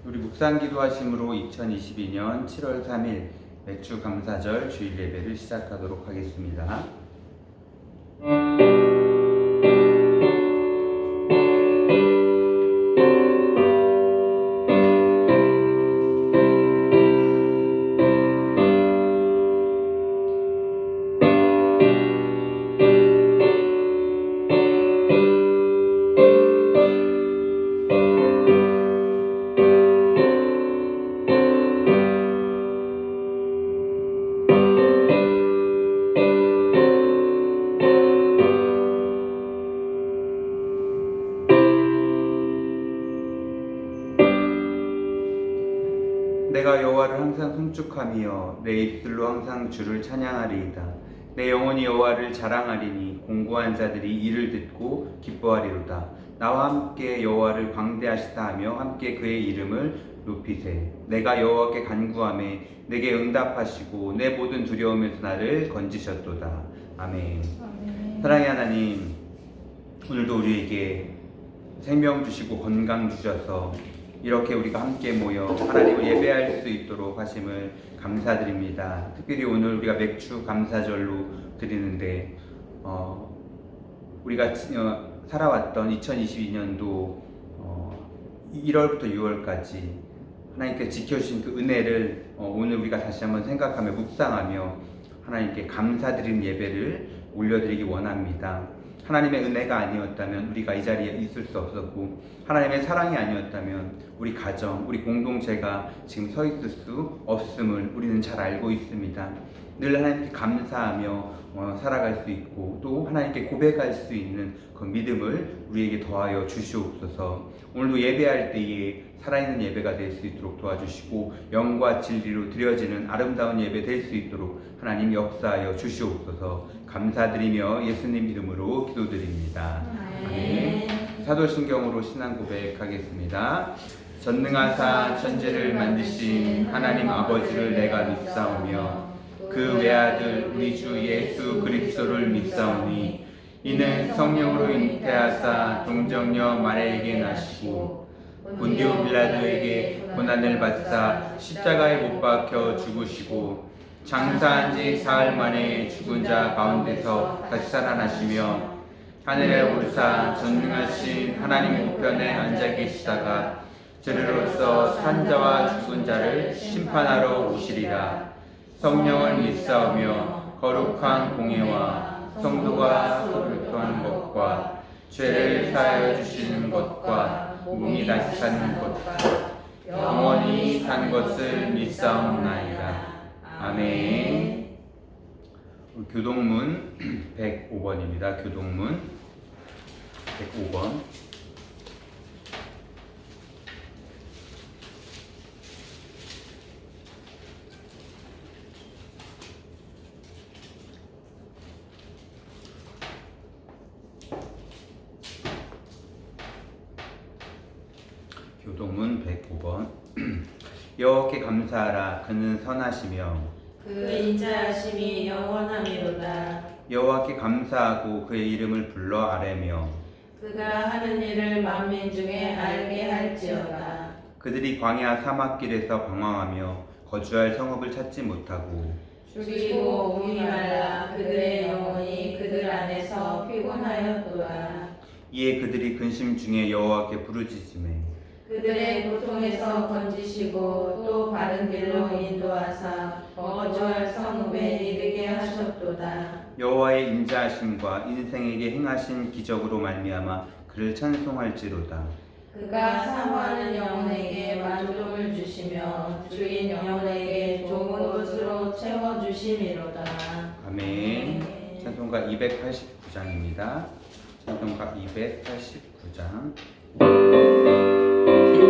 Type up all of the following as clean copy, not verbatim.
우리 묵상 기도하심으로 2022년 7월 3일 맥주 감사절 주일 예배를 시작하도록 하겠습니다. 내가 여호와를 항상 송축하며 내 입술로 항상 주를 찬양하리이다. 내 영혼이 여호와를 자랑하리니 공고한 자들이 이를 듣고 기뻐하리로다. 나와 함께 여호와를 광대하시다 하며 함께 그의 이름을 높이세. 내가 여호와께 간구하매 내게 응답하시고 내 모든 두려움에서 나를 건지셨도다. 아멘. 사랑의 하나님, 오늘도 우리에게 생명 주시고 건강 주셔서 이렇게 우리가 함께 모여 하나님을 예배할 수 있도록 하심을 감사드립니다. 특별히 오늘 우리가 맥주 감사절로 드리는데 우리가 살아왔던 2022년도 1월부터 6월까지 하나님께 지켜주신 그 은혜를 오늘 우리가 다시 한번 생각하며 묵상하며 하나님께 감사드리는 예배를 올려드리기 원합니다. 하나님의 은혜가 아니었다면 우리가 이 자리에 있을 수 없었고, 하나님의 사랑이 아니었다면 우리 가정, 우리 공동체가 지금 서 있을 수 없음을 우리는 잘 알고 있습니다. 늘 하나님께 감사하며 살아갈 수 있고 또 하나님께 고백할 수 있는 그 믿음을 우리에게 더하여 주시옵소서. 오늘도 예배할 때에 살아있는 예배가 될 수 있도록 도와주시고 영과 진리로 드려지는 아름다운 예배 될 수 있도록 하나님 역사하여 주시옵소서. 감사드리며 예수님 이름으로 기도드립니다. 아멘. 사도신경으로 신앙 고백하겠습니다. 전능하사 천지를 만드신 하나님 아버지를 내가 믿사오며 그 외아들 우리 주 예수 그리스도를 믿사오니 이는 성령으로 잉태하사 동정녀 마리아에게 나시고 본디오 빌라도에게 고난을 받사 십자가에 못 박혀 죽으시고 장사한 지 사흘 만에 죽은 자 가운데서 다시 살아나시며 하늘에 오르사 전능하신 하나님 우편에 앉아 계시다가 저리로서 산 자와 죽은 자를 심판하러 오시리라. 성령을 믿사오며 거룩한 공예와 성도가 서로 교통하는 것과 죄를 사하여 주시는 것과 몸이 다시 사는 것과 영원히 산 것을 믿사옵나이다. 아멘. 교동문 105번입니다. 교동문 105번. 교동문 105번. 여호와께 감사하라. 그는 선하시며 그 인자하심이 영원하미로다. 여호와께 감사하고 그의 이름을 불러 아뢰며 그가 하는 일을 만민 중에 알게 할지어다. 그들이 광야 사막길에서 방황하며 거주할 성읍을 찾지 못하고 죽이고 몸이 말라 그들의 영혼이 그들 안에서 피곤하였도다. 이에 그들이 근심 중에 여호와께 부르짖으매 그들의 고통에서 건지시고 또 바른 길로 인도하사 거주할 성읍에 이르게 하셨도다. 여호와의 인자하심과 인생에게 행하신 기적으로 말미암아 그를 찬송할지로다. 그가 사모하는 영혼에게 만족을 주시며 주인 영혼에게 좋은 것으로 채워주심이로다. 아멘. 찬송가 289장입니다. 찬송가 289장. 주의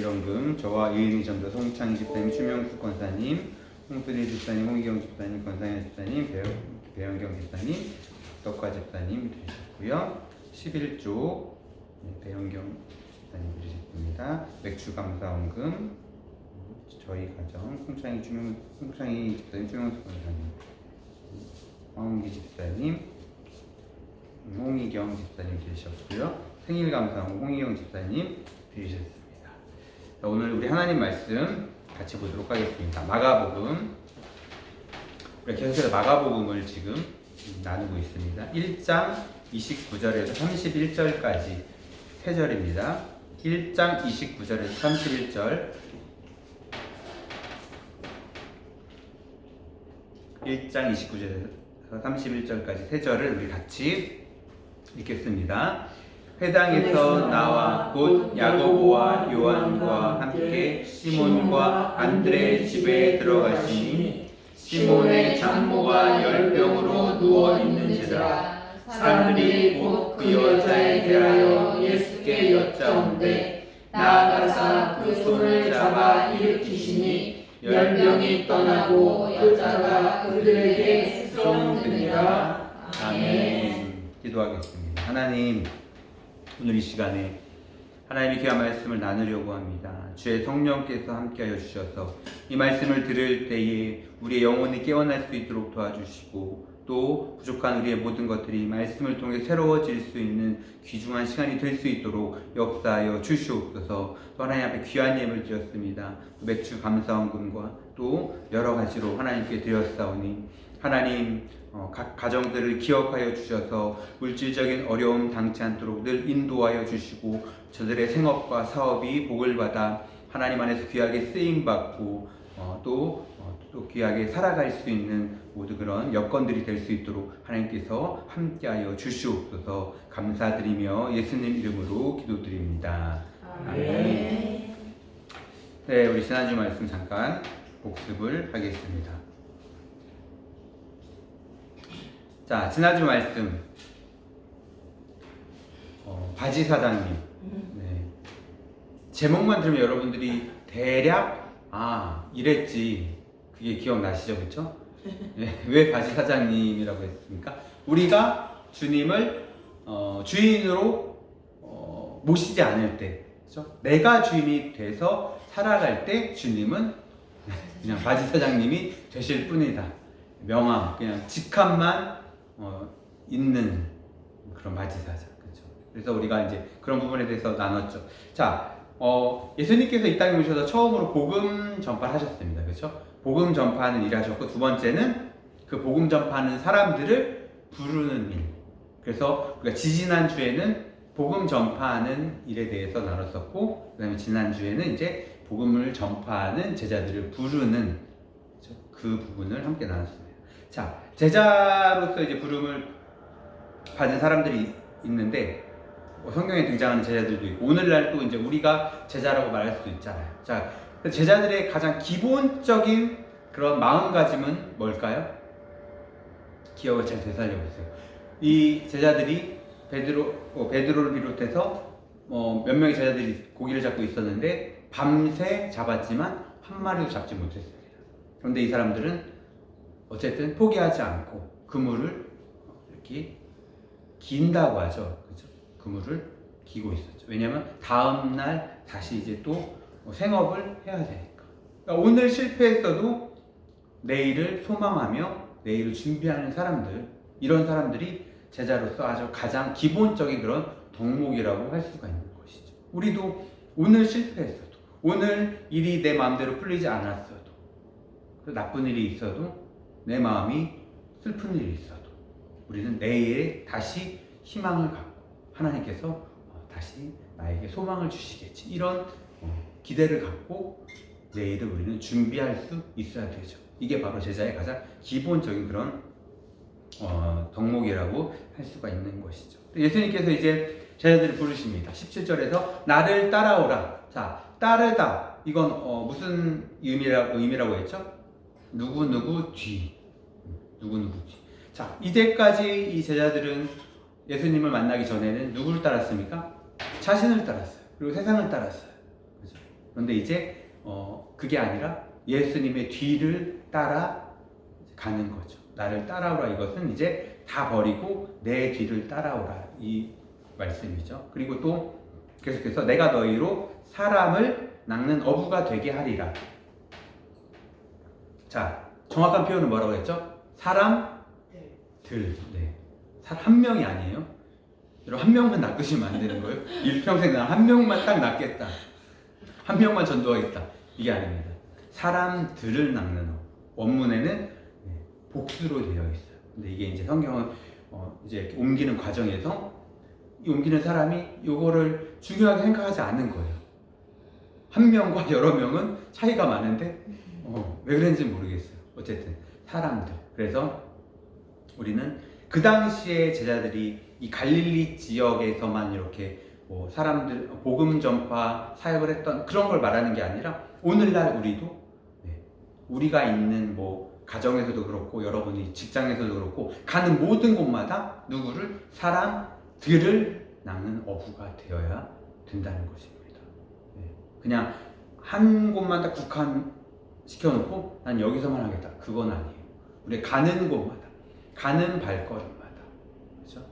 연금 저와 이은희 전도사, 홍창희 집사님, 추명수 권사님, 홍순일 집사님, 홍희경 집사님, 권상현 집사님, 배영경 집사님, 덕화 집사님 드리셨고요. 11조 배영경 집사님 드리셨습니다. 맥주 감사원금 저희 가정 홍창희 집사님, 추명수 권사님, 황홍기 집사님, 홍희경 집사님 드리셨고요. 생일 감사원금 홍희경 집사님 드리셨습니다. 자, 오늘 우리 하나님 말씀 같이 보도록 하겠습니다. 마가복음, 우리가 계속해서 마가복음을 지금 나누고 있습니다. 1장 29절에서 31절까지 3절입니다. 1장 29절에서 31절, 1장 29절에서 31절까지 3절을 우리 같이 읽겠습니다. 회당에서 나와 곧 야고보와 요한과 함께 시몬과 안드레의 집에 들어가시니 시몬의 장모가 열병으로 누워 있는지라. 사람들이 곧 그 여자에 대하여 예수께 여짜온대 나아가사 그 손을 잡아 일으키시니 열병이 떠나고 여자가 그들에게 수종드니라. 아멘. 기도하겠습니다. 하나님, 오늘 이 시간에 하나님의 귀한 말씀을 나누려고 합니다. 주의 성령께서 함께하여 주셔서 이 말씀을 들을 때에 우리의 영혼이 깨어날 수 있도록 도와주시고, 또 부족한 우리의 모든 것들이 말씀을 통해 새로워질 수 있는 귀중한 시간이 될 수 있도록 역사하여 주시옵소서. 또 하나님 앞에 귀한 예물 드렸습니다. 또 맥주 감사원금과 또 여러 가지로 하나님께 드렸사오니 하나님, 각 가정들을 기억하여 주셔서 물질적인 어려움 당치 않도록 늘 인도하여 주시고, 저들의 생업과 사업이 복을 받아 하나님 안에서 귀하게 쓰임받고 또 귀하게 살아갈 수 있는 모든 그런 여건들이 될 수 있도록 하나님께서 함께하여 주시옵소서. 감사드리며 예수님 이름으로 기도드립니다. 아멘. 네, 우리 지난주 말씀 잠깐 복습을 하겠습니다. 자, 지난주 말씀, 바지 사장님. 네. 제목만 들으면 여러분들이 대략 이랬지, 그게 기억나시죠, 그렇죠? 네. 왜 바지 사장님이라고 했습니까? 우리가 주님을 주인으로 모시지 않을 때, 그렇죠? 내가 주인이 돼서 살아갈 때 주님은 그냥 바지 사장님이 되실 뿐이다. 명함, 그냥 직함만 있는 그런 바지 사장, 그렇죠? 그래서 우리가 이제 그런 부분에 대해서 나눴죠. 자, 예수님께서 이 땅에 오셔서 처음으로 복음 전파를 하셨습니다, 그렇죠? 복음 전파하는 일을 하셨고, 두 번째는 그 복음 전파하는 사람들을 부르는 일. 그래서 우리가 지지난 주에는 복음 전파하는 일에 대해서 나눴었고, 그 다음에 지난 주에는 이제 복음을 전파하는 제자들을 부르는, 그렇죠? 그 부분을 함께 나눴습니다. 자, 제자로서 이제 부름을 받은 사람들이 있는데, 성경에 등장하는 제자들도 있고, 오늘날 또 이제 우리가 제자라고 말할 수도 있잖아요. 자, 제자들의 가장 기본적인 그런 마음가짐은 뭘까요? 기억을 잘 되살려 보세요. 이 제자들이 베드로를 비롯해서 몇 명의 제자들이 고기를 잡고 있었는데 밤새 잡았지만 한 마리도 잡지 못했습니다. 그런데 이 사람들은 어쨌든 포기하지 않고 그물을 이렇게 긴다고 하죠. 그렇죠? 그물을 기고 있었죠. 왜냐하면 다음날 다시 이제 또 생업을 해야 되니까. 그러니까 오늘 실패했어도 내일을 소망하며 내일을 준비하는 사람들, 이런 사람들이 제자로서 아주 가장 기본적인 그런 덕목이라고 할 수가 있는 것이죠. 우리도 오늘 실패했어도, 오늘 일이 내 마음대로 풀리지 않았어도, 나쁜 일이 있어도, 내 마음이 슬픈 일이 있어도 우리는 내일에 다시 희망을 갖고 하나님께서 다시 나에게 소망을 주시겠지, 이런 기대를 갖고 내일을 우리는 준비할 수 있어야 되죠. 이게 바로 제자의 가장 기본적인 그런 덕목이라고 할 수가 있는 것이죠. 예수님께서 이제 제자들을 부르십니다. 17절에서 나를 따라오라. 자, 따르다, 이건 무슨 의미라고 했죠? 누구누구 뒤. 자, 이제까지 이 제자들은 예수님을 만나기 전에는 누구를 따랐습니까? 자신을 따랐어요. 그리고 세상을 따랐어요. 그렇죠? 그런데 이제 그게 아니라 예수님의 뒤를 따라 가는 거죠. 나를 따라오라, 이것은 이제 다 버리고 내 뒤를 따라오라, 이 말씀이죠. 그리고 또 계속해서 내가 너희로 사람을 낚는 어부가 되게 하리라. 자, 정확한 표현은 뭐라고 했죠? 사람들. 네. 한 명이 아니에요. 여러분, 한 명만 낚으시면 안 되는 거예요. 일평생 난 한 명만 딱 낚겠다, 한 명만 전도하겠다, 이게 아닙니다. 사람들을 낚는 어. 원문에는 복수로 되어 있어요. 근데 이게 이제 성경은 이제 이렇게 옮기는 과정에서 이 옮기는 사람이 이거를 중요하게 생각하지 않는 거예요. 한 명과 여러 명은 차이가 많은데 왜 그런지 모르겠어요. 어쨌든 사람들. 그래서 우리는 그 당시에 제자들이 이 갈릴리 지역에서만 이렇게 뭐 사람들 복음 전파 사역을 했던 그런 걸 말하는 게 아니라 오늘날 우리도 우리가 있는 뭐 가정에서도 그렇고 여러분이 직장에서도 그렇고 가는 모든 곳마다 누구를 사람들을 낚는 어부가 되어야 된다는 것입니다. 그냥 한 곳만 딱 국한시켜놓고 난 여기서만 하겠다, 그건 아니에요. 우리 가는 곳마다, 가는 발걸음마다, 그렇죠?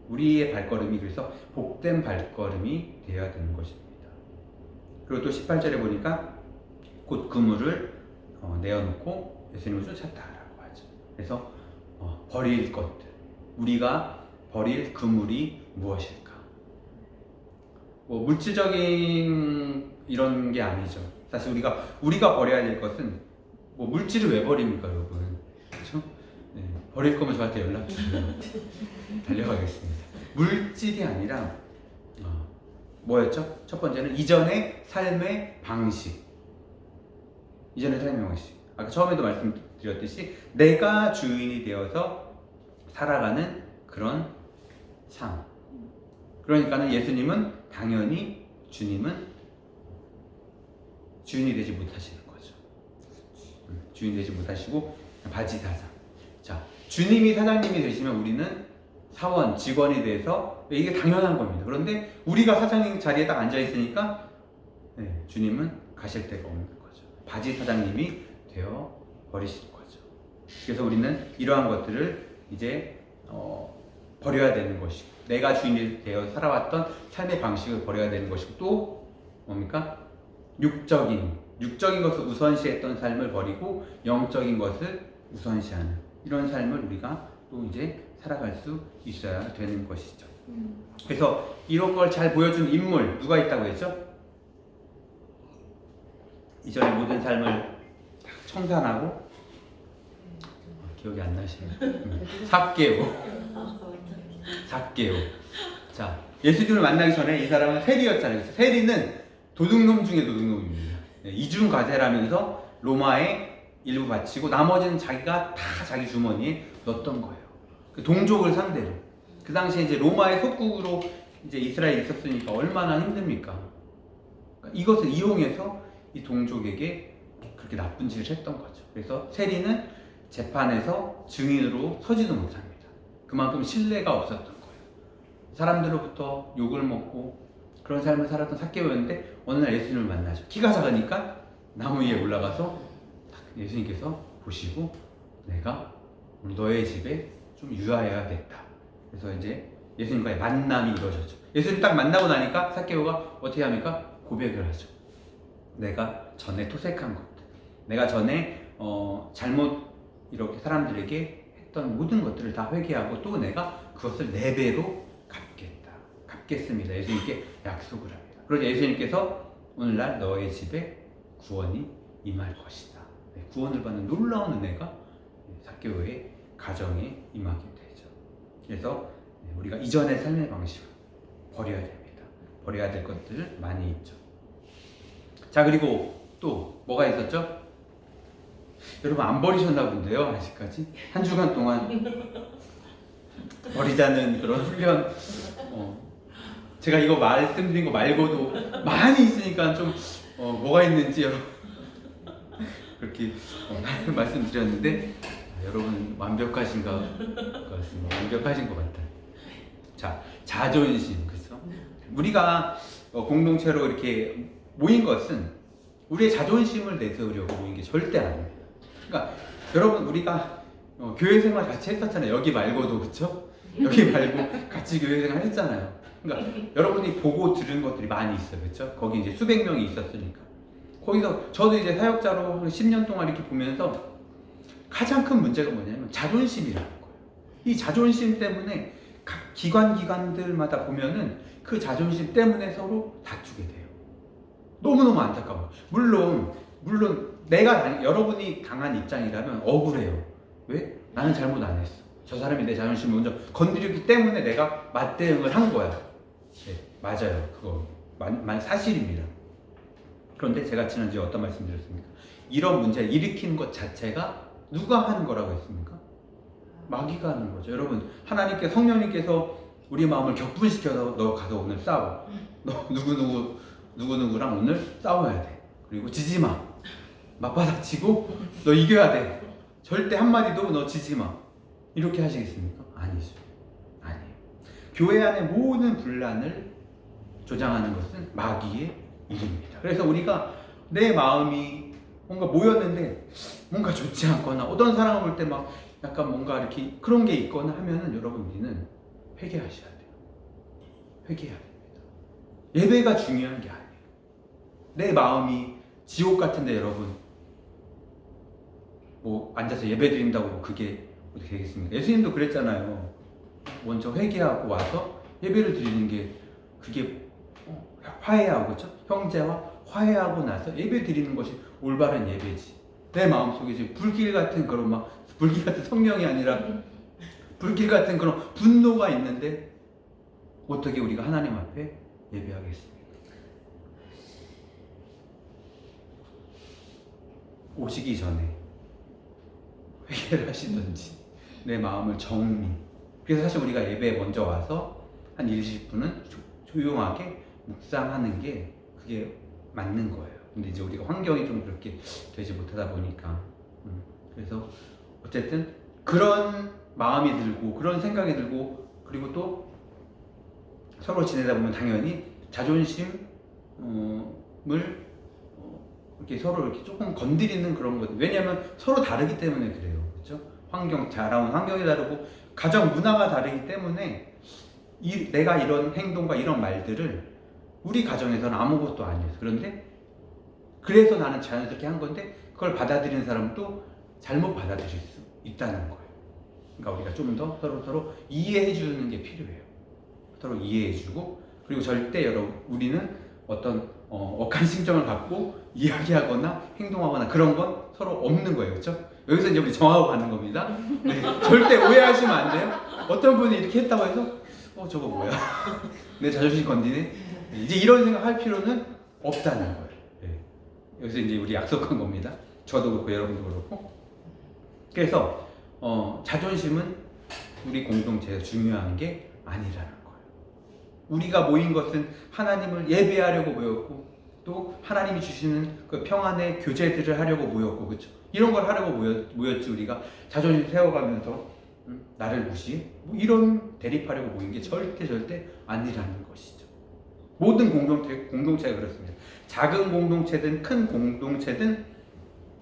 우리의 발걸음이 그래서 복된 발걸음이 되어야 되는 것입니다. 그리고 또 18절에 보니까 곧 그물을 내어놓고 예수님을 쫓았다라고 하죠. 그래서 버릴 것들, 우리가 버릴 그물이 무엇일까? 뭐 물질적인 이런 게 아니죠. 사실 우리가 버려야 될 것은 뭐 물질을 왜 버립니까, 여러분? 그렇죠? 네, 버릴 거면 저한테 연락 주세요. 달려가겠습니다. 물질이 아니라 뭐였죠? 첫 번째는 이전의 삶의 방식. 이전의 삶의 방식. 아까 처음에도 말씀드렸듯이 내가 주인이 되어서 살아가는 그런 삶. 그러니까는 예수님은 당연히 주님은 주인이 되지 못하시는 거죠. 주인 되지 못하시고 바지 사장. 자, 주님이 사장님이 되시면 우리는 사원, 직원이 돼서 이게 당연한 겁니다. 그런데 우리가 사장님 자리에 딱 앉아 있으니까 주님은 가실 데가 없는 거죠. 바지 사장님이 되어 버리시는 거죠. 그래서 우리는 이러한 것들을 이제 버려야 되는 것이고, 내가 주인이 되어 살아왔던 삶의 방식을 버려야 되는 것이고, 또 뭡니까? 육적인 것을 우선시했던 삶을 버리고 영적인 것을 우선시하는 이런 삶을 우리가 또 이제 살아갈 수 있어야 되는 것이죠. 그래서 이런 걸 잘 보여준 인물 누가 있다고 했죠? 이전의 모든 삶을 청산하고 기억이 안 나시네요. 삭개오. 자, 예수님을 만나기 전에 이 사람은 세리였잖아요. 세리는 도둑놈 중에 도둑놈입니다. 이중과세라면서 로마에 일부 바치고 나머지는 자기가 다 자기 주머니에 넣었던 거예요. 그 동족을 상대로. 그 당시에 이제 로마의 속국으로 이제 이스라엘이 있었으니까 얼마나 힘듭니까? 그러니까 이것을 이용해서 이 동족에게 그렇게 나쁜 짓을 했던 거죠. 그래서 세리는 재판에서 증인으로 서지도 못합니다. 그만큼 신뢰가 없었던 거예요. 사람들로부터 욕을 먹고 그런 삶을 살았던 삭개오였는데 어느 날 예수님을 만나죠. 키가 작으니까 나무 위에 올라가서 예수님께서 보시고 내가 너의 집에 좀 유하여야겠다. 그래서 이제 예수님과의 만남이 이루어졌죠. 예수님 딱 만나고 나니까 삭개오가 어떻게 합니까? 고백을 하죠. 내가 전에 토색한 것들, 내가 전에 잘못 이렇게 사람들에게 했던 모든 것들을 다 회개하고 또 내가 그것을 4배로 갚겠습니다. 예수님께 약속을 합니다. 그러자 예수님께서 오늘날 너의 집에 구원이 임할 것이다. 구원을 받는 놀라운 은혜가 삭개오의 가정에 임하게 되죠. 그래서 우리가 이전의 삶의 방식을 버려야 됩니다. 버려야 될 것들 많이 있죠. 자, 그리고 또 뭐가 있었죠? 여러분 안 버리셨나 본데요, 아직까지? 한 주간 동안 버리자는 그런 훈련, 제가 이거 말씀드린 거 말고도 많이 있으니까 좀 뭐가 있는지 여러분 그렇게 말씀드렸는데 여러분 완벽하신 것 같습니다. 완벽하신 것 같아요. 자, 자존심, 그렇죠? 우리가 공동체로 이렇게 모인 것은 우리의 자존심을 내세우려고 모인 게 절대 아닙니다. 그러니까 여러분 우리가 교회 생활 같이 했었잖아요. 여기 말고도 그렇죠? 여기 말고 같이 교회 생활 했잖아요. 그러니까 여러분이 보고 들은 것들이 많이 있어요. 그렇죠? 거기 이제 수백 명이 있었으니까. 거기서 저도 이제 사역자로 10년 동안 이렇게 보면서 가장 큰 문제가 뭐냐면 자존심이라는 거예요. 이 자존심 때문에 각 기관들마다 보면은 그 자존심 때문에 서로 다투게 돼요. 너무너무 안타까워요. 물론 여러분이 당한 입장이라면 억울해요. 왜? 나는 잘못 안 했어. 저 사람이 내 자존심을 먼저 건드렸기 때문에 내가 맞대응을 한 거야. 네, 맞아요. 그거 사실입니다. 그런데 제가 지난주에 어떤 말씀 드렸습니까? 이런 문제를 일으키는 것 자체가 누가 하는 거라고 했습니까? 마귀가 하는 거죠. 여러분, 성령님께서 우리 마음을 격분시켜서 너 가서 오늘 싸워. 너 누구누구랑 오늘 싸워야 돼. 그리고 지지 마. 맞받아치고 너 이겨야 돼. 절대 한마디도 너 지지 마. 이렇게 하시겠습니까? 아니죠. 아니에요. 교회 안의 모든 분란을 조장하는 것은 마귀의 일입니다. 그래서 우리가 내 마음이 뭔가 모였는데 뭔가 좋지 않거나 어떤 사람을 볼 때 막 약간 뭔가 이렇게 그런 게 있거나 하면은 여러분 우리는 회개하셔야 돼요. 회개해야 됩니다. 예배가 중요한 게 아니에요. 내 마음이 지옥 같은데 여러분 뭐 앉아서 예배 드린다고 그게 어떻게 되겠습니까? 예수님도 그랬잖아요. 먼저 회개하고 와서 예배를 드리는 게 그게 화해하고 그렇죠? 형제와 화해하고 나서 예배 드리는 것이 올바른 예배지. 내 마음속에 지금 불길 같은 성령이 아니라 불길 같은 그런 분노가 있는데 어떻게 우리가 하나님 앞에 예배하겠습니까? 오시기 전에 회개를 하시든지 내 마음을 정리. 그래서 사실 우리가 예배에 먼저 와서 한 20분은 조용하게 묵상하는 게 그게 맞는 거예요. 근데 이제 우리가 환경이 좀 그렇게 되지 못하다 보니까 그래서 어쨌든 그런 마음이 들고 그런 생각이 들고 그리고 또 서로 지내다 보면 당연히 자존심을 이렇게 서로 이렇게 조금 건드리는 그런 것. 왜냐하면 서로 다르기 때문에 그래요. 그렇죠? 자라온 환경이 다르고 가정 문화가 다르기 때문에 내가 이런 행동과 이런 말들을 우리 가정에서는 아무것도 아니었어. 그래서 나는 자연스럽게 한 건데 그걸 받아들이는 사람도 잘못 받아들일 수 있다는 거예요. 그러니까 우리가 좀 더 서로 이해해 주는 게 필요해요. 서로 이해해 주고 그리고 절대 우리는 어떤 억한 심정을 갖고 이야기하거나 행동하거나 그런 건 서로 없는 거예요. 그렇죠? 여기서 이제 우리 정하고 가는 겁니다. 네, 절대 오해하시면 안 돼요. 어떤 분이 이렇게 했다고 해서 저거 뭐야? 내 자존심 건드네? 이제 이런 생각 할 필요는 없다는 거예요. 네. 여기서 이제 우리 약속한 겁니다. 저도 그렇고 여러분도 그렇고. 그래서 자존심은 우리 공동체에 중요한 게 아니라는 거예요. 우리가 모인 것은 하나님을 예배하려고 모였고 또 하나님이 주시는 그 평안의 교제들을 하려고 모였고 그렇죠? 이런 걸 하려고 모였지. 우리가 자존심 세워가면서 나를 무시해? 뭐 이런 대립하려고 모인 게 절대 아니라는 것이죠. 모든 공동체가 그렇습니다. 작은 공동체든 큰 공동체든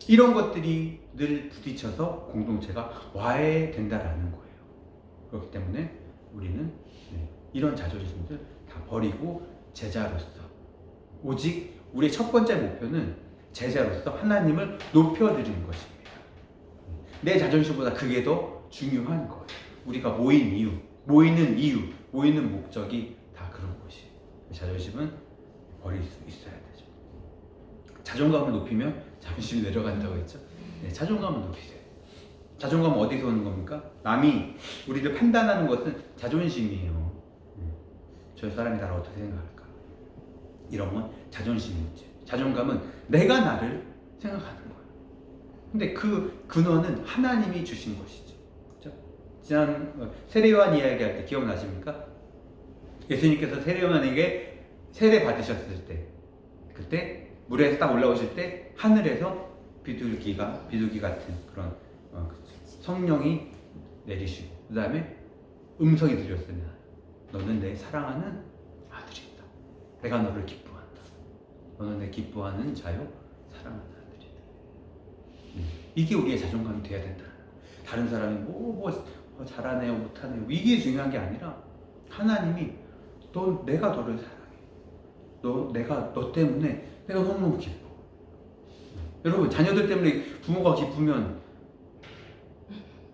이런 것들이 늘 부딪혀서 공동체가 와해된다라는 거예요. 그렇기 때문에 우리는 이런 자존심들 다 버리고 제자로서 오직 우리의 첫 번째 목표는 제자로서 하나님을 높여드리는 것입니다. 내 자존심보다 그게 더 중요한 거예요. 우리가 모이는 이유, 모이는 목적이 다 그런 것이에요. 자존심은 버릴 수 있어야 되죠. 자존감을 높이면 자존심이 내려간다고 했죠. 네, 자존감을 높이세요. 자존감은 어디서 오는 겁니까? 남이 우리를 판단하는 것은 자존심이에요. 저 사람이 나를 어떻게 생각할까? 이런 건 자존심 문제. 자존감은 내가 나를 생각하는 거예요. 근데 그 근원은 하나님이 주신 것이죠. 그렇죠? 지난 세례요한 이야기할 때 기억나십니까? 예수님께서 세례요한에게 세례 받으셨을 때 그때 물에서 딱 올라오실 때 하늘에서 비둘기 같은 그런 성령이 내리시고 그 다음에 음성이 들렸습니다. 너는 내 사랑하는 아들이다. 내가 너를 기뻐한다. 너는 내 기뻐하는 자요 사랑하는 아들이다. 이게 우리의 자존감이 돼야 된다. 다른 사람이 잘하네요, 못하네요. 이게 중요한 게 아니라 하나님이 내가 너를 사랑해. 내가 너 때문에 내가 너무너무 기뻐. 여러분, 자녀들 때문에 부모가 기쁘면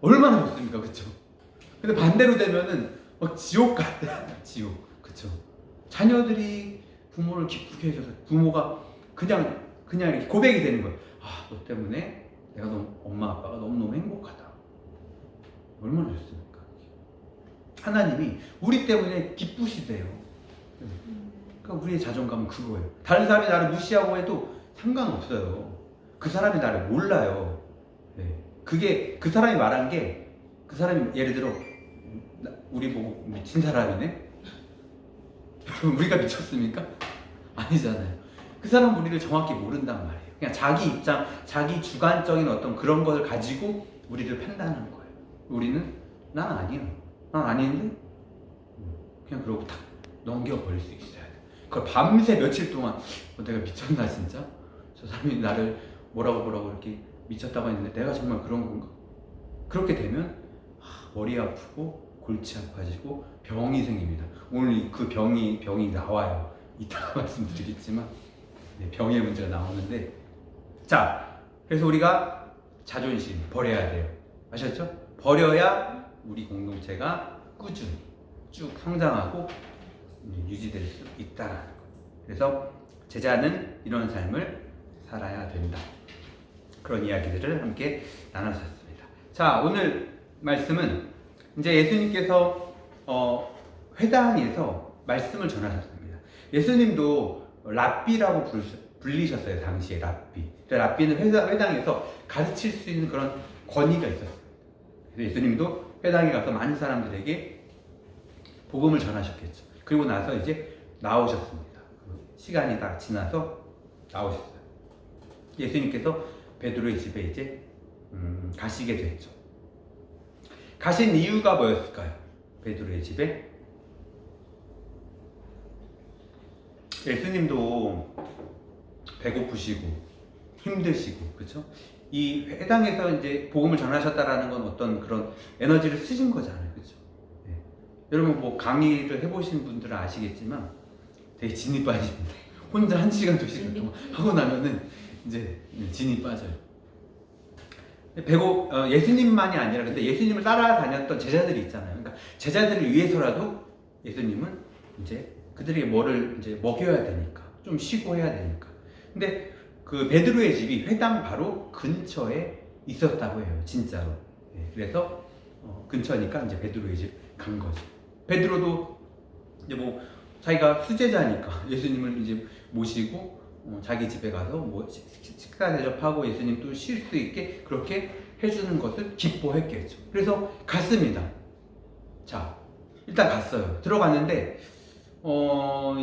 얼마나 좋습니까, 그렇죠? 근데 반대로 되면은 막 지옥 같아. 지옥, 그렇죠? 자녀들이 부모를 기쁘게 해줘서 부모가 그냥 이렇게 고백이 되는 거예요. 너 때문에 내가 엄마 아빠가 너무너무 행복하다. 얼마나 좋습니까? 하나님이 우리 때문에 기쁘시대요. 그러니까 우리의 자존감은 그거예요. 다른 사람이 나를 무시하고 해도 상관없어요. 그 사람이 나를 몰라요. 그게 그 사람이 말한 게, 그 사람이 예를 들어 우리 보고 미친 사람이네? 우리가 미쳤습니까? 아니잖아요. 그 사람은 우리를 정확히 모른단 말이에요. 그냥 자기 입장, 자기 주관적인 어떤 그런 것을 가지고 우리를 판단하는 거예요. 우리는 난 아니야. 난 아닌데? 그냥 그러고 딱 넘겨버릴 수 있어야 돼. 그걸 밤새 며칠 동안 내가 미쳤나 진짜? 저 사람이 나를 뭐라고 이렇게 미쳤다고 했는데 내가 정말 그런 건가? 그렇게 되면 머리 아프고 골치 아파지고 병이 생깁니다. 오늘 그 병이 나와요. 이따가 말씀드리겠지만 병의 문제가 나오는데, 자, 그래서 우리가 자존심 버려야 돼요. 아셨죠? 버려야 우리 공동체가 꾸준히 쭉 성장하고 유지될 수 있다라는 거예요. 그래서 제자는 이런 삶을 살아야 된다. 그런 이야기들을 함께 나눴었습니다. 자, 오늘 말씀은 이제 예수님께서 회당에서 말씀을 전하셨습니다. 예수님도 랍비라고 불리셨어요. 당시에 랍비. 랍비는 회당에서 가르칠 수 있는 그런 권위가 있었어요. 그래서 예수님도 회당에 가서 많은 사람들에게 복음을 전하셨겠죠. 그리고 나서 이제 나오셨습니다. 시간이 다 지나서 나오셨어요. 예수님께서 베드로의 집에 이제 가시게 됐죠. 가신 이유가 뭐였을까요? 베드로의 집에 예수님도 배고프시고 힘드시고, 그렇죠? 이 회당에서 이제 복음을 전하셨다라는 건 어떤 그런 에너지를 쓰신 거잖아요, 그렇죠? 네. 여러분 뭐 강의를 해보신 분들은 아시겠지만 되게 진이 빠집니다. 혼자 1시간, 2시간 동안 하고 나면은 이제 진이 빠져요. 예수님만이 아니라 근데 예수님을 따라다녔던 제자들이 있잖아요. 그러니까 제자들을 위해서라도 예수님은 이제 그들에게 뭐를 이제 먹여야 되니까, 좀 쉬고 해야 되니까. 근데 그 베드로의 집이 회당 바로 근처에 있었다고 해요, 진짜로. 그래서 근처니까 이제 베드로의 집 간 거죠. 베드로도 이제 뭐 자기가 수제자니까 예수님을 이제 모시고 자기 집에 가서 뭐 식사 대접하고 예수님 또 쉴 수 있게 그렇게 해주는 것을 기뻐했겠죠. 그래서 갔습니다. 자, 일단 갔어요. 들어갔는데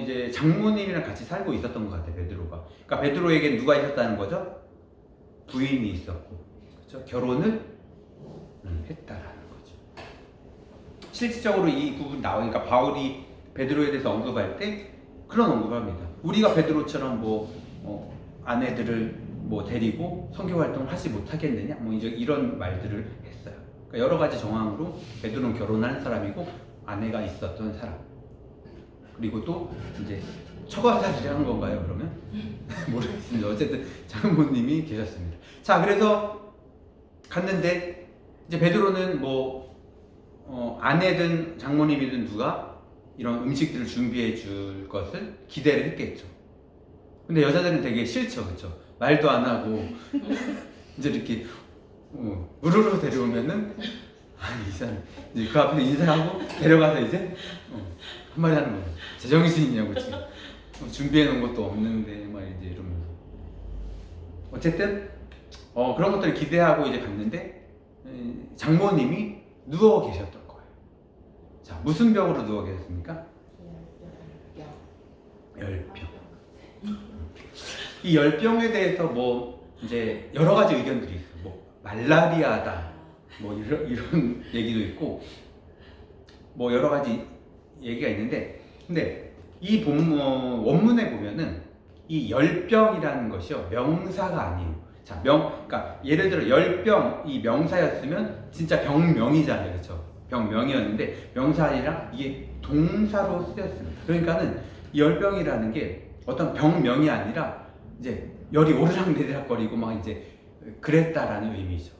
이제 장모님이랑 같이 살고 있었던 것 같아요, 베드로가. 그러니까 베드로에게 누가 있었다는 거죠? 부인이 있었고, 그렇죠? 결혼을 했다라는 거죠. 실질적으로 이 부분 나오니까 바울이 베드로에 대해서 언급할 때 그런 언급을 합니다. 우리가 베드로처럼 아내들을 데리고 선교 활동을 하지 못하겠느냐? 이제 이런 말들을 했어요. 그러니까 여러 가지 정황으로 베드로는 결혼한 사람이고 아내가 있었던 사람. 그리고 또 이제 처가살이를 한 건가요, 그러면? 모르겠습니다. 어쨌든 장모님이 계셨습니다. 자, 그래서 갔는데 이제 베드로는 아내든 장모님이든 누가 이런 음식들을 준비해 줄 것을 기대를 했겠죠. 근데 여자들은 되게 싫죠, 그렇죠? 말도 안 하고 이제 이렇게 우르르 데려오면은 이 사람 이제 그 앞에 인사하고 데려가서 이제 한마디 하는 거예요. 제정신이냐고 지금 준비해 놓은 것도 없는데 막 이제 이러면서 어쨌든 그런 것들을 기대하고 이제 갔는데 장모님이 누워 계셨던 거예요. 자, 무슨 병으로 누워 계셨습니까? 열병. 이 열병에 대해서 이제 여러 가지 의견들이 있어요. 말라리아다. 이런 얘기도 있고 여러 가지 얘기가 있는데, 근데 이 원문에 보면은 이 열병이라는 것이요 명사가 아니에요. 자, 그러니까 예를 들어 열병 이 명사였으면 진짜 병명이잖아요, 그렇죠? 병명이었는데 명사 아니라 이게 동사로 쓰였습니다. 그러니까는 이 열병이라는 게 어떤 병명이 아니라 이제 열이 오르락내리락거리고 막 이제 그랬다라는 의미죠.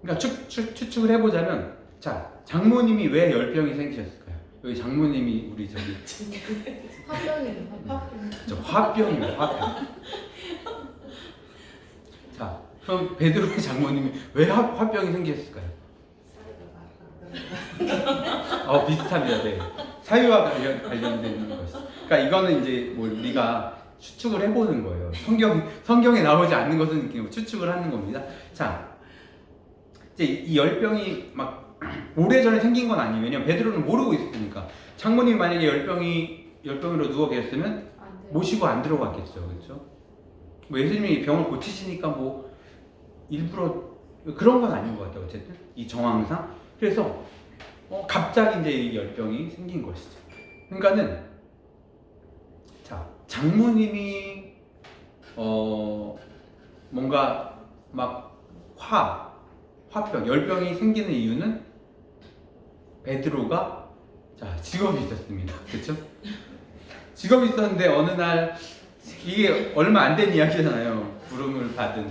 그러니까 추측을 해보자면, 자, 장모님이 왜 열병이 생기셨을까요? 여기 장모님이 우리 저기 화병이에요. 저 화병이에요, 화병. 자, 그럼 베드로의 장모님이 왜 화병이 생기셨을까요? 비슷합니다. 네. 사유와 관련된 것이. 그러니까 이거는 이제 뭐 우리가 추측을 해보는 거예요. 성경에 나오지 않는 것은 그냥 추측을 하는 겁니다. 자, 이제 이 열병이 막 오래전에 생긴 건 아니에요. 왜냐면 베드로는 모르고 있으니까. 장모님이 만약에 열병으로 누워 계셨으면 모시고 안 들어갔겠죠, 그렇죠? 뭐 예수님이 병을 고치시니까 뭐 일부러 그런 건 아닌 것 같아요. 어쨌든 이 정황상. 그래서 갑자기 이제 이 열병이 생긴 것이죠. 그러니까는 자, 장모님이 뭔가 막 화병, 열병이 생기는 이유는 베드로가 자, 직업이 있었습니다. 그렇죠? 직업이 있었는데 어느 날 이게 얼마 안 된 이야기잖아요. 부름을 받은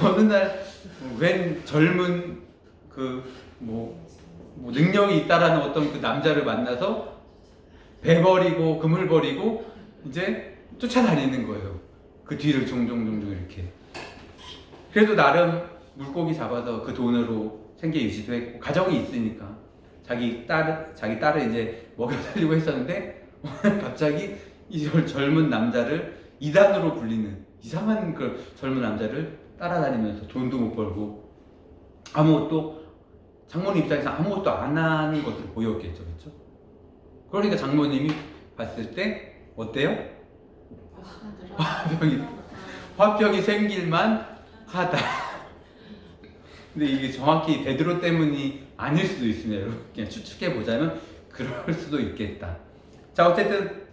어느 날 웬 젊은 뭐 능력이 있다라는 어떤 그 남자를 만나서 배 버리고 금을 버리고 이제 쫓아다니는 거예요. 그 뒤를 종종 이렇게. 그래도 나름 물고기 잡아서 그 돈으로 생계 유지도 했고 가정이 있으니까 자기 딸을 이제 먹여 살리고 했었는데 갑자기 이 젊은 남자를 이단으로 불리는 이상한 그 젊은 남자를 따라다니면서 돈도 못 벌고 장모님 입장에서 아무것도 안 하는 것으로 보였겠죠, 그렇죠? 그러니까 장모님이 봤을 때 어때요? 화병이 생길만 하다. 근데 이게 정확히 베드로 때문이 아닐 수도 있습니다, 여러분. 그냥 추측해 보자면 그럴 수도 있겠다. 자, 어쨌든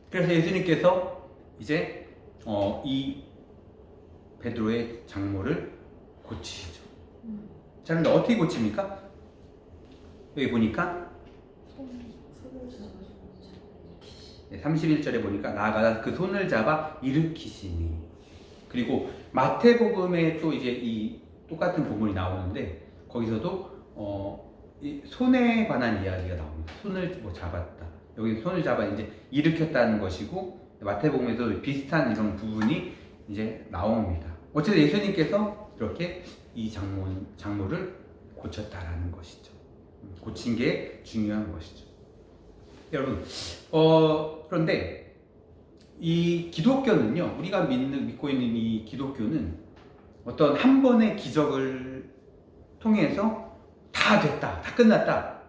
그래서 예수님께서 이제 이 베드로의 장모를 고치시죠. 자, 그런데 어떻게 고칩니까? 여기 보니까 31절에 보니까 나아가서 그 손을 잡아 일으키시니. 그리고 마태복음에 또 이제 이 똑같은 부분이 나오는데 거기서도 이 손에 관한 이야기가 나옵니다. 손을 뭐 잡았다. 여기 손을 잡아 이제 일으켰다는 것이고 마태복음에도 비슷한 이런 부분이 이제 나옵니다. 어쨌든 예수님께서 이렇게 이 장모를 고쳤다라는 것이죠. 고친 게 중요한 것이죠. 여러분, 그런데 이 기독교는요, 우리가 믿고 있는 이 기독교는 어떤 한 번의 기적을 통해서 다 됐다, 다 끝났다,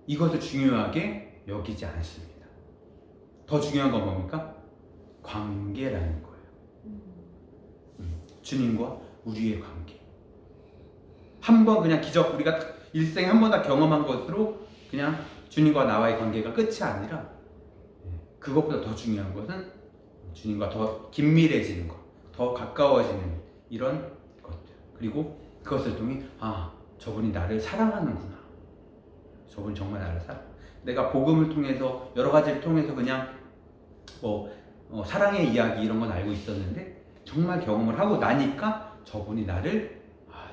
이것을 중요하게 여기지 않습니다. 더 중요한 건 뭡니까? 관계라는 거예요. 주님과 우리의 관계. 한 번 그냥 기적, 우리가 일생에 한 번 다 경험한 것으로 그냥 주님과 나와의 관계가 끝이 아니라 그것보다 더 중요한 것은 주님과 더 긴밀해지는 것, 더 가까워지는 이런 것들. 그리고 그것을 통해 저분이 나를 사랑하는구나. 저분이 정말 나를 내가 복음을 통해서 여러 가지를 통해서 그냥 사랑의 이야기 이런 건 알고 있었는데 정말 경험을 하고 나니까 저분이 나를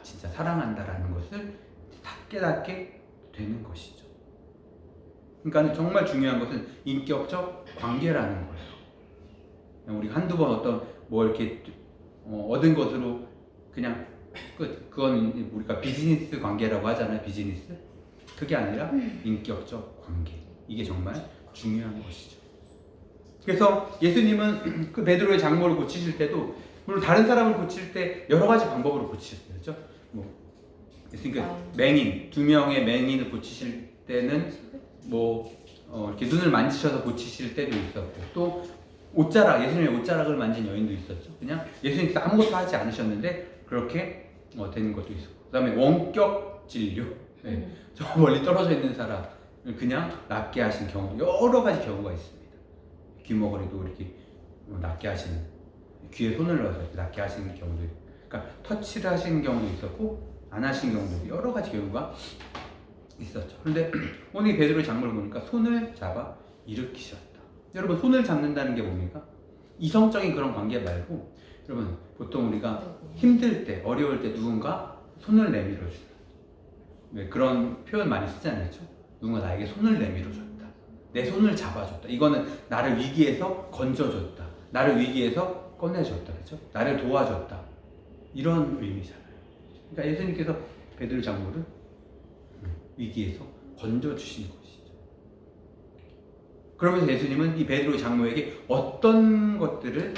진짜 사랑한다라는 것을 다 깨닫게 되는 것이죠. 그러니까 정말 중요한 것은 인격적 관계라는 거예요. 우리가 한두 번 이렇게 얻은 것으로 그냥 끝. 그건 우리가 비즈니스 관계라고 하잖아요. 비즈니스. 그게 아니라 인격적 관계. 이게 정말 중요한 것이죠. 그래서 예수님은 그 베드로의 장모를 고치실 때도 물론 다른 사람을 고칠 때 여러 가지 방법으로 고치셨어요. 그렇죠? 그러니까 맹인, 2명의 맹인을 고치실 때는 이렇게 눈을 만지셔서 고치실 때도 있었고, 또 예수님의 옷자락을 만진 여인도 있었죠. 그냥 예수님께서 아무것도 하지 않으셨는데 그렇게 되는 것도 있었고, 그 다음에 원격 진료, 저 멀리 떨어져 있는 사람을 그냥 낫게 하신 경우, 여러 가지 경우가 있습니다. 귀머거리도 이렇게 낫게 하시는, 귀에 손을 넣어서 낫게 하시는 경우도 있고, 그러니까 터치를 하시는 경우도 있었고 안 하시는 경우도 있고 여러 가지 경우가 있었죠. 그런데 오늘 베드로의 장면을 보니까 손을 잡아 일으키셨다. 여러분, 손을 잡는다는 게 뭡니까? 이성적인 그런 관계 말고, 여러분 보통 우리가 힘들 때, 어려울 때 누군가 손을 내밀어 주는, 왜 그런 표현 많이 쓰지 않았죠? 누군가 나에게 손을 내밀어 줬다, 내 손을 잡아줬다. 이거는 나를 위기에서 건져줬다, 나를 위기에서 꺼내줬다, 그렇죠? 나를 도와줬다, 이런 의미잖아요. 그러니까 예수님께서 베드로 장로를 위기에서 건져주신 것이죠. 그러면서 예수님은 이 베드로 장로에게 어떤 것들을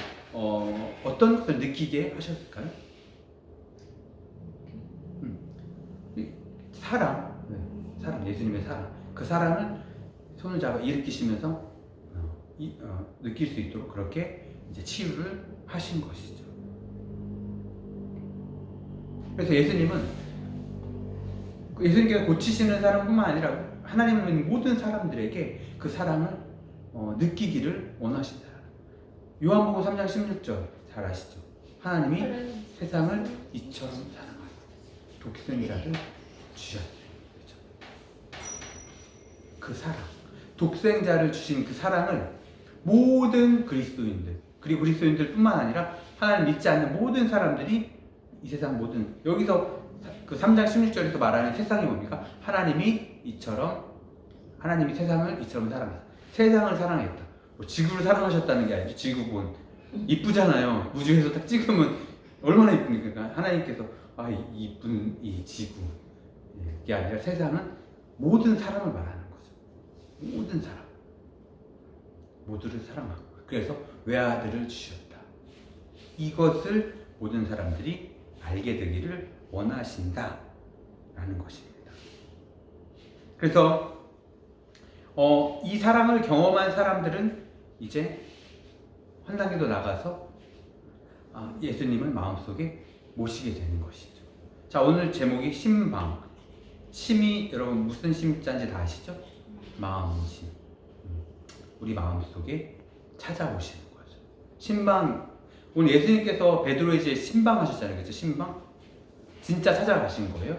느끼게 하셨을까요? 사랑, 사랑, 예수님의 사랑, 그 사랑을 손을 잡아 일으키시면서 느낄 수 있도록 그렇게 이제 치유를 하신 것이죠. 그래서 예수님께서 고치시는 사람뿐만 아니라 하나님은 모든 사람들에게 그 사랑을 느끼기를 원하신다. 요한복음 3장 16절 잘 아시죠? 하나님이 세상을 이처럼 사랑하사 독생자를 주셨어요. 그렇죠? 그 사랑, 독생자를 주신 그 사랑을 모든 그리스도인들, 그리고 그리스도인들뿐만 아니라 하나님 믿지 않는 모든 사람들이, 이 세상 모든, 여기서 그 3장 16절에서 말하는 세상이 뭡니까? 하나님이 세상을 이처럼 사랑했다. 세상을 사랑했다. 뭐 지구를 사랑하셨다는 게 아니죠. 지구본 이쁘잖아요. 우주에서 딱 찍으면 얼마나 이쁘니까. 하나님께서 이쁜 이 지구, 이게 아니라 세상은 모든 사람을 말하는 거죠. 모든 사람, 모두를 사랑하고, 그래서 외아들을 주셨다. 이것을 모든 사람들이 알게 되기를 원하신다 라는 것입니다. 그래서 이 사랑을 경험한 사람들은 이제 한 단계 더 나가서 예수님을 마음속에 모시게 되는 것이죠. 자, 오늘 제목이 심방. 심이 여러분 무슨 심자인지 다 아시죠? 마음심. 우리 마음속에 찾아오시는 거죠. 심방. 오늘 예수님께서 베드로의 이제 신방하셨잖아요. 그렇죠? 신방? 진짜 찾아가신 거예요.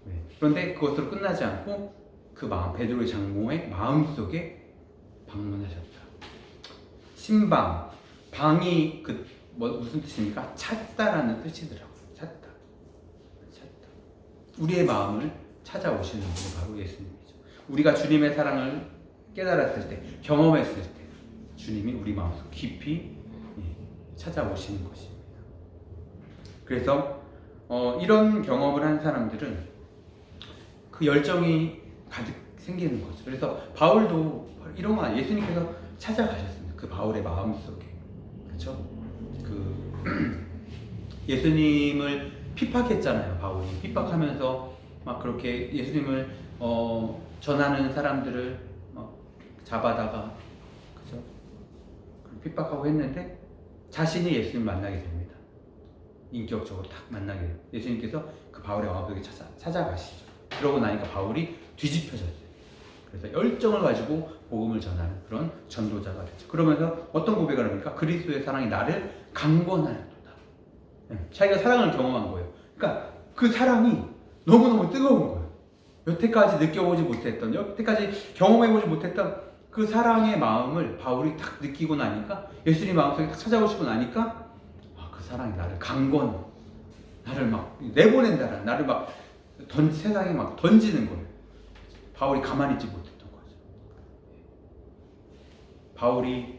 네. 그런데 그것으로 끝나지 않고 그 마음, 베드로의 장모의 마음속에 방문하셨다. 신방, 방이 무슨 뜻입니까? 찾다라는 뜻이더라고요. 찾다. 우리의 마음을 찾아오시는 분이 바로 예수님이죠. 우리가 주님의 사랑을 깨달았을 때, 경험했을 때 주님이 우리 마음속 깊이 찾아오시는 것입니다. 그래서 이런 경험을 한 사람들은 그 열정이 가득 생기는 거죠. 그래서 바울도 이런 거 예수님께서 찾아가셨습니다. 그 바울의 마음속에. 그렇죠? 예수님을 핍박했잖아요. 바울이 핍박하면서 막 그렇게 예수님을 전하는 사람들을 잡아다가, 그렇죠? 핍박하고 했는데 자신이 예수님을 만나게 됩니다. 인격적으로 딱 만나게 돼요. 예수님께서 그 바울의 마음속에 찾아가시죠. 그러고 나니까 바울이 뒤집혀졌어요. 그래서 열정을 가지고 복음을 전하는 그런 전도자가 됐죠. 그러면서 어떤 고백을 합니까? 그리스도의 사랑이 나를 강권하였도다. 자기가 사랑을 경험한 거예요. 그러니까 그 사랑이 너무너무 뜨거운 거예요. 여태까지 느껴보지 못했던, 여태까지 경험해보지 못했던 그 사랑의 마음을 바울이 딱 느끼고 나니까, 예수님 마음속에 딱 찾아오시고 나니까 그 사랑이 나를 나를 막 내보낸다는, 나를 막 세상에 막 던지는 거예요. 바울이 가만히 있지 못했던 거죠. 바울이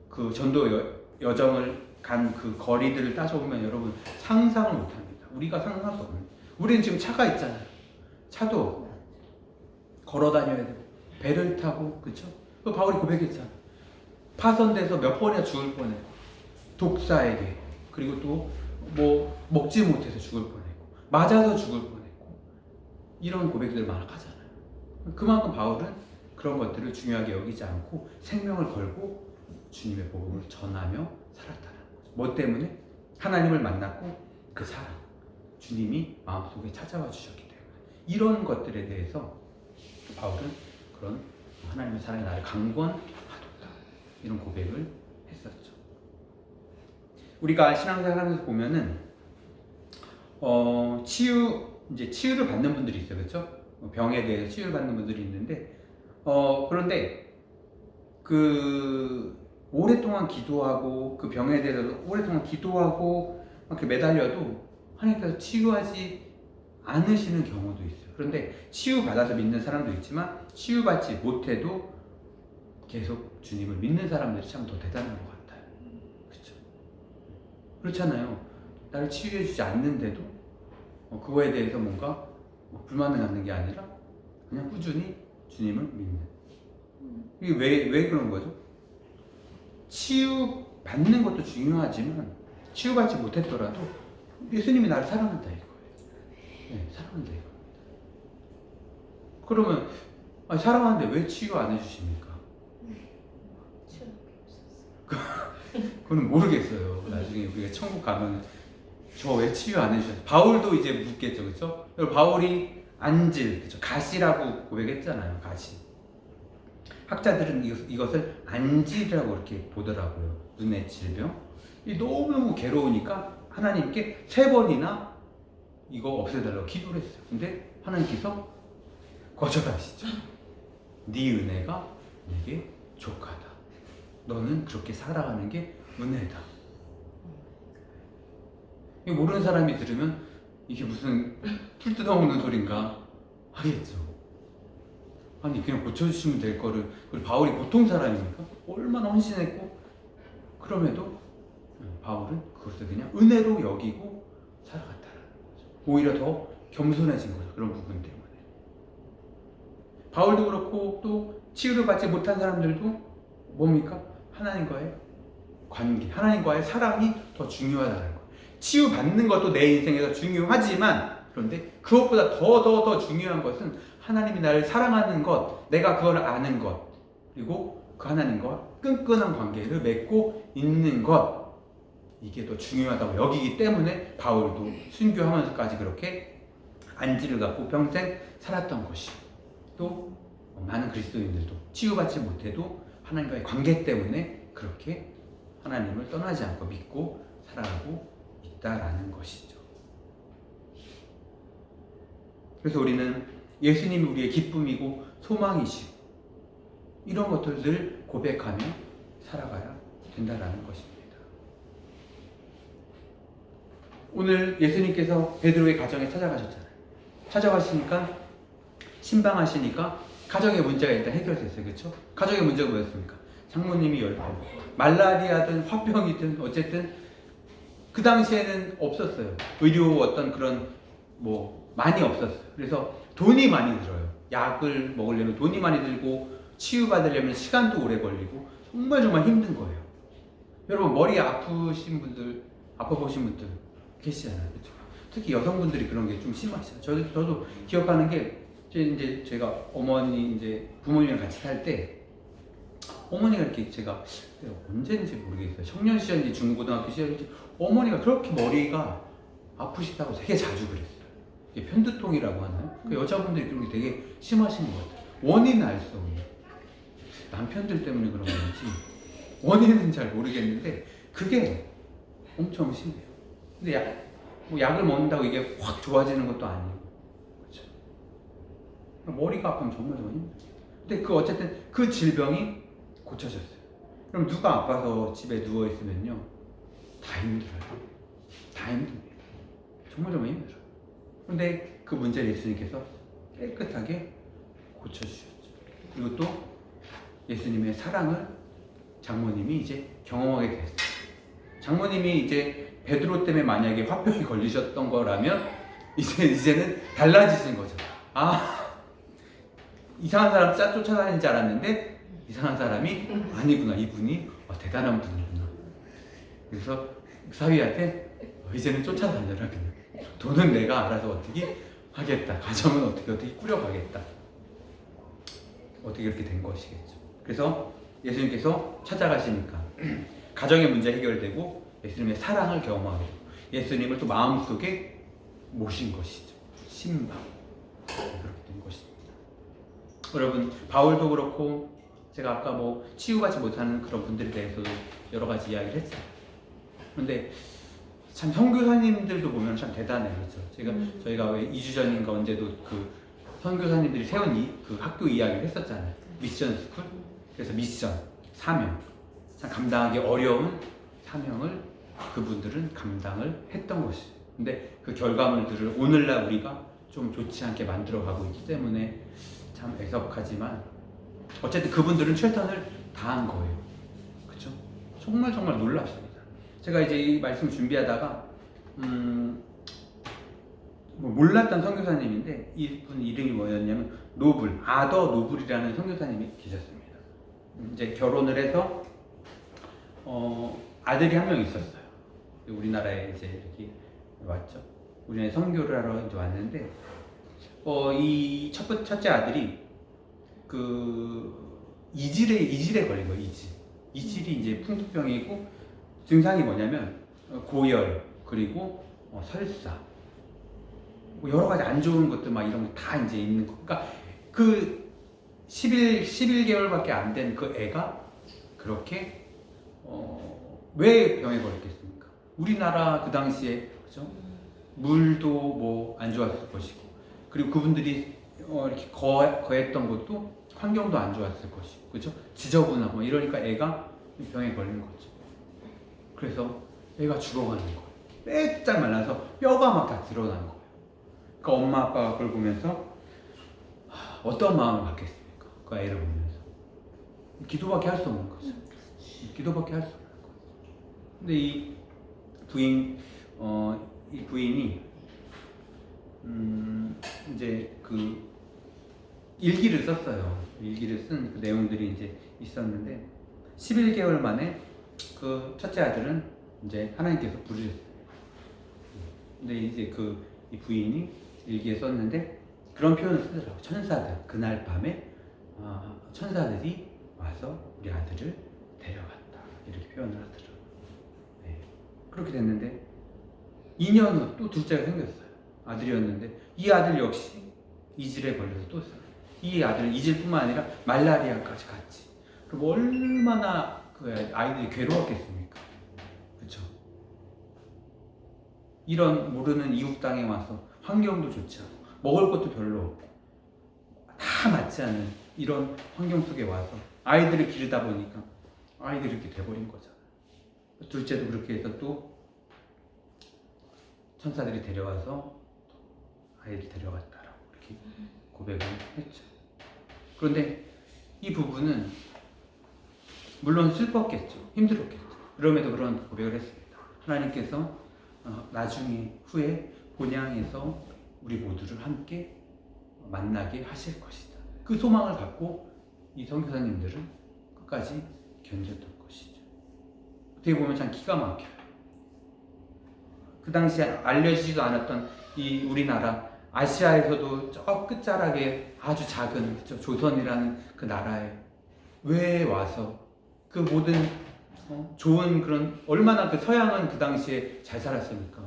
그 전도 여정을 간 그 거리들을 따져보면 여러분 상상을 못합니다. 우리가 상상할 수 없는. 우리는 지금 차가 있잖아요. 차도 걸어 다녀야 되고 배를 타고, 그렇죠? 그 바울이 고백했잖아. 파선돼서 몇 번이나 죽을 뻔했고, 독사에게, 그리고 또 뭐 먹지 못해서 죽을 뻔했고, 맞아서 죽을 뻔했고, 이런 고백들 막 하잖아요. 그만큼 바울은 그런 것들을 중요하게 여기지 않고 생명을 걸고 주님의 복음을 전하며 살았다는 거죠. 뭐 때문에? 하나님을 만났고 그 사랑, 주님이 마음속에 찾아와 주셨기 때문에. 이런 것들에 대해서 바울은 그런 하나님의 사랑이 나를 강권하도다 이런 고백을 했었죠. 우리가 신앙생활하면서 보면은 치유를 받는 분들이 있어요, 그렇죠? 병에 대해서 치유를 받는 분들이 있는데 그런데 그 오랫동안 기도하고 그 병에 대해서 오랫동안 기도하고 막 매달려도 하나님께서 치유하지 않으시는 경우도 있어요. 그런데 치유받아서 믿는 사람도 있지만 치유받지 못해도 계속 주님을 믿는 사람들이 참 더 대단한 것 같아요. 그렇죠? 그렇잖아요. 나를 치유해 주지 않는데도 그거에 대해서 뭔가 불만을 갖는 게 아니라 그냥 꾸준히 주님을 믿는. 이게 왜 그런 거죠? 치유받는 것도 중요하지만 치유받지 못했더라도 예수님이 나를 사랑한다 이거예요. 네, 사랑한다 이겁니다. 그러면 사랑하는데 왜 치유 안 해주십니까? 그건 모르겠어요. 나중에 우리가 천국 가면 저 왜 치유 안 해주셨어요? 바울도 이제 묻겠죠, 그렇죠? 바울이 안질, 그렇죠? 가시라고 고백했잖아요, 가시. 학자들은 이것을 안질이라고 이렇게 보더라고요. 눈의 질병. 너무너무 괴로우니까 하나님께 3번이나 이거 없애달라고 기도를 했어요. 근데 하나님께서 거절하시죠. 네 은혜가 내게 족하다. 너는 그렇게 살아가는 게 은혜다. 모르는 사람이 들으면 이게 무슨 풀 뜯어먹는 소린가 하겠죠. 아니 그냥 고쳐주시면 될 거를. 그리고 바울이 보통 사람입니까? 얼마나 헌신했고 그럼에도 바울은 그것을 그냥 은혜로 여기고 살아갔다는 거죠. 오히려 더 겸손해진 거죠. 그런 부분 때문에. 바울도 그렇고 또 치유를 받지 못한 사람들도 뭡니까? 하나님과의 관계, 하나님과의 사랑이 더 중요하다는 거예요. 치유받는 것도 내 인생에서 중요하지만 그런데 그것보다 더 중요한 것은 하나님이 나를 사랑하는 것, 내가 그걸 아는 것, 그리고 그 하나님과 끈끈한 관계를 맺고 있는 것, 이게 더 중요하다고 여기기 때문에 바울도 순교하면서까지 그렇게 안지를 갖고 평생 살았던 것이, 또 많은 그리스도인들도 치유받지 못해도 하나님과의 관계 때문에 그렇게 하나님을 떠나지 않고 믿고 살아가고 있다라는 것이죠. 그래서 우리는 예수님이 우리의 기쁨이고 소망이시고 이런 것들을 늘 고백하며 살아가야 된다라는 것입니다. 오늘 예수님께서 베드로의 가정에 찾아가셨잖아요. 찾아가시니까 신방하시니까 가정의 문제가 일단 해결됐어요. 그렇죠? 가정의 문제가 뭐였습니까? 장모님이 10번, 말라리아든 화병이든 어쨌든 그 당시에는 없었어요. 의료 어떤 그런 많이 없었어요. 그래서 돈이 많이 들어요. 약을 먹으려면 돈이 많이 들고 치유받으려면 시간도 오래 걸리고 정말 힘든 거예요. 여러분 머리 아프신 분들, 아파보신 분들 계시잖아요. 그렇죠? 특히 여성분들이 그런 게 좀 심하시죠. 저도 기억하는 게 이제 제가 부모님이랑 같이 살 때 어머니가 이렇게 제가 언제인지 모르겠어요. 청년 시절인지 중고등학교 시절인지 어머니가 그렇게 머리가 아프시다고 되게 자주 그랬어요. 이게 편두통이라고 하나요? 그 여자분들이 그런 게 되게 심하신 것 같아요. 원인은 알 수 없는. 남편들 때문에 그런 건지 원인은 잘 모르겠는데 그게 엄청 심해요. 근데 약을 먹는다고 이게 확 좋아지는 것도 아니고, 그렇죠? 머리가 아프면 정말 힘들어요. 근데 어쨌든 그 질병이 고쳐졌어요. 그럼 누가 아파서 집에 누워 있으면요, 다 힘들어요. 다 힘듭니다. 정말 힘들어요. 그런데 그 문제를 예수님께서 깨끗하게 고쳐주셨죠. 그리고 또 예수님의 사랑을 장모님이 이제 경험하게 됐어요. 장모님이 이제 베드로 때문에 만약에 화병이 걸리셨던 거라면 이제는 달라지신 거죠. 이상한 사람 쫓아다니는 줄 알았는데 이상한 사람이 아니구나. 이분이 대단한 분이구나. 그래서 사위한테 이제는 쫓아다녀라. 그냥 돈은 내가 알아서 어떻게 하겠다. 가정은 어떻게 꾸려가겠다. 어떻게 이렇게 된 것이겠죠. 그래서 예수님께서 찾아가시니까 가정의 문제 해결되고 예수님의 사랑을 경험하고 예수님을 또 마음속에 모신 것이죠. 신방. 그렇게 된 것입니다. 여러분 바울도 그렇고 제가 아까 뭐 치유받지 못하는 그런 분들에 대해서도 여러 가지 이야기를 했어요. 그런데 참 선교사님들도 보면 참 대단해요. 그렇죠? 저희가 왜 2주 전인가 언제도 그 선교사님들이 세운 그 학교 이야기를 했었잖아요. 미션 스쿨. 그래서 미션, 사명. 참 감당하기 어려운 사명을 그분들은 감당을 했던 것이죠. 근데 그 결과물들을 오늘날 우리가 좀 좋지 않게 만들어가고 있기 때문에 참 애석하지만 어쨌든 그분들은 최선을 다한 거예요. 그렇죠? 정말 놀랍습니다. 제가 이제 이 말씀 준비하다가 뭐 몰랐던 선교사님인데 이분 이름이 뭐였냐면 노블, 아더 노블이라는 선교사님이 계셨습니다. 이제 결혼을 해서 아들이 한 명 있었어요. 우리나라에 이제 이렇게 왔죠. 우리나라에 선교를 하러 이제 왔는데 이 첫째 아들이 그 이질에 걸린 거예요. 이질이 이제 풍토병이고 증상이 뭐냐면 고열 그리고 설사 뭐 여러 가지 안 좋은 것들 막 이런 거 다 이제 있는 거. 그러니까 그 11개월밖에 안 된 그 애가 그렇게 왜 병에 걸렸겠습니까? 우리나라 그 당시에 그죠? 물도 뭐 안 좋았을 것이고 그리고 그분들이 이렇게 거했던 것도 환경도 안 좋았을 것이고 그죠? 지저분하고 뭐 이러니까 애가 병에 걸린 거죠. 그래서 애가 죽어가는 거예요. 빼짝 말라서 뼈가 막 다 드러난 거예요. 그러니까 엄마 아빠가 그걸 보면서 어떤 마음을 갖겠습니까? 그 애를 보면서 기도밖에 할 수 없는 거죠. 기도밖에 할 수 없는 거예요. 근데 이 부인이 이제 그 일기를 썼어요. 일기를 쓴 그 내용들이 이제 있었는데 11개월 만에 그 첫째 아들은 이제 하나님께서 부르셨어요. 근데 이제 이 부인이 일기에 썼는데 그런 표현을 쓰더라고요. 천사들, 그날 밤에 천사들이 와서 우리 아들을 데려갔다. 이렇게 표현을 하더라고요. 네. 그렇게 됐는데 2년 후 또 둘째가 생겼어요. 아들이었는데 이 아들 역시 이질에 걸려서 또 살아요. 이 아들은 이질뿐만 아니라 말라리아까지 갔지. 그럼 얼마나 그 아이들이 괴로웠겠습니까? 그렇죠? 이런 모르는 이웃 땅에 와서 환경도 좋지 않고 먹을 것도 별로 없고 다 맞지 않은 이런 환경 속에 와서 아이들을 기르다 보니까 아이들이 이렇게 돼버린 거잖아요. 둘째도 그렇게 해서 또 천사들이 데려와서 아이를 데려갔다라고 이렇게 고백을 했죠. 그런데 이 부부는 물론 슬펐겠죠. 힘들었겠죠. 그럼에도 그런 고백을 했습니다. 하나님께서 나중에 후에 본향에서 우리 모두를 함께 만나게 하실 것이다. 그 소망을 갖고 이 선교사님들은 끝까지 견뎠던 것이죠. 어떻게 보면 참 기가 막혀요. 그 당시에 알려지지도 않았던 이 우리나라 아시아에서도 저 끝자락에 아주 작은 그쵸? 조선이라는 그 나라에 왜 와서 그 모든 좋은 그런 얼마나 그 서양은 그 당시에 잘 살았습니까?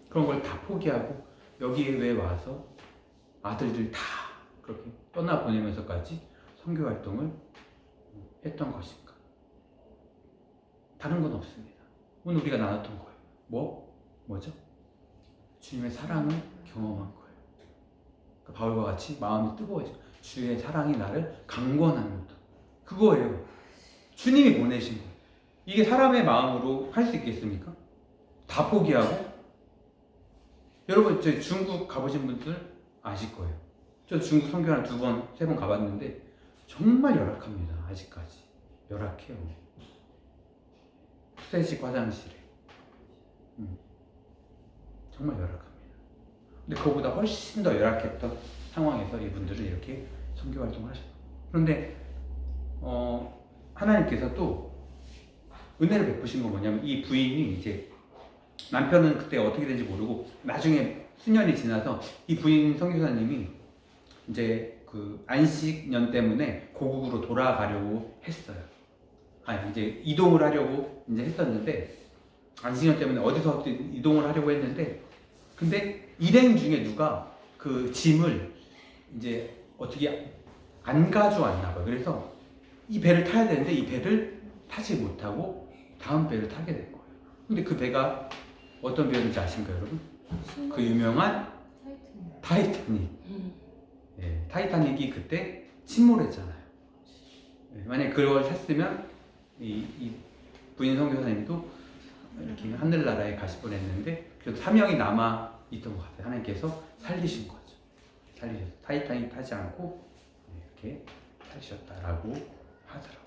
그런 걸 다 포기하고 여기에 왜 와서 아들들 다 그렇게 떠나보내면서까지 선교 활동을 했던 것인가? 다른 건 없습니다. 오늘 우리가 나눴던 거예요. 뭐죠? 주님의 사랑을 경험한 거예요. 그 바울과 같이 마음이 뜨거워지고 주의 사랑이 나를 강권합니다. 그거예요. 주님이 보내신 거예요. 이게 사람의 마음으로 할 수 있겠습니까? 다 포기하고. 여러분 저 중국 가보신 분들 아실 거예요. 저 중국 선교 한 2번, 3번 가봤는데 정말 열악합니다. 아직까지 열악해요. 푸세식 화장실에 정말 열악합니다. 근데 그거보다 훨씬 더 열악했던 상황에서 이분들은 이렇게 선교 활동을 하셨어요. 그런데 하나님께서 또 은혜를 베푸신 건 뭐냐면 이 부인이 이제 남편은 그때 어떻게 된지 모르고 나중에 수년이 지나서 이 부인 선교사님이 이제 그 안식년 때문에 고국으로 돌아가려고 했어요. 이제 이동을 하려고 이제 했었는데 안식년 때문에 어디서 이동을 하려고 했는데 근데 일행 중에 누가 그 짐을 이제 어떻게 안 가져왔나 봐요. 그래서 이 배를 타야 되는데 이 배를 타지 못하고 다음 배를 타게 된 거예요. 근데 그 배가 어떤 배였는지 아신가요, 여러분? 그 유명한 타이타닉. 예, 타이타닉이 그때 침몰했잖아요. 예, 만약에 그걸 탔으면 이 부인 선교사님도 이렇게 하늘나라에 가실 뻔했는데 그래도 사명이 남아 있던 것 같아요. 하나님께서 살리신 거죠. 살리셔서 타이타닉 타지 않고 이렇게 타셨다라고 하더라고요.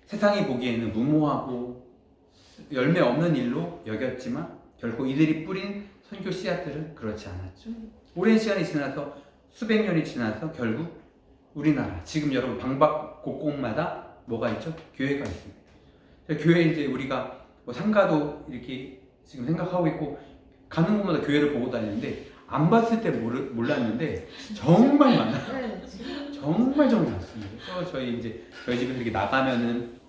세상이 보기에는 무모하고 열매 없는 일로 여겼지만 결코 이들이 뿌린 선교 씨앗들은 그렇지 않았죠. 오랜 시간이 지나서 수백 년이 지나서 결국 우리나라 지금 여러분 방방곡곡마다 뭐가 있죠? 교회가 있습니다. 교회 이제 우리가 뭐 상가도 이렇게 지금 생각하고 있고 가는 곳마다 교회를 보고 다니는데 안 봤을 때 몰랐는데 정말 많아요. 정말 많습니다. 그래서 저희 집에서 이렇게 나가면은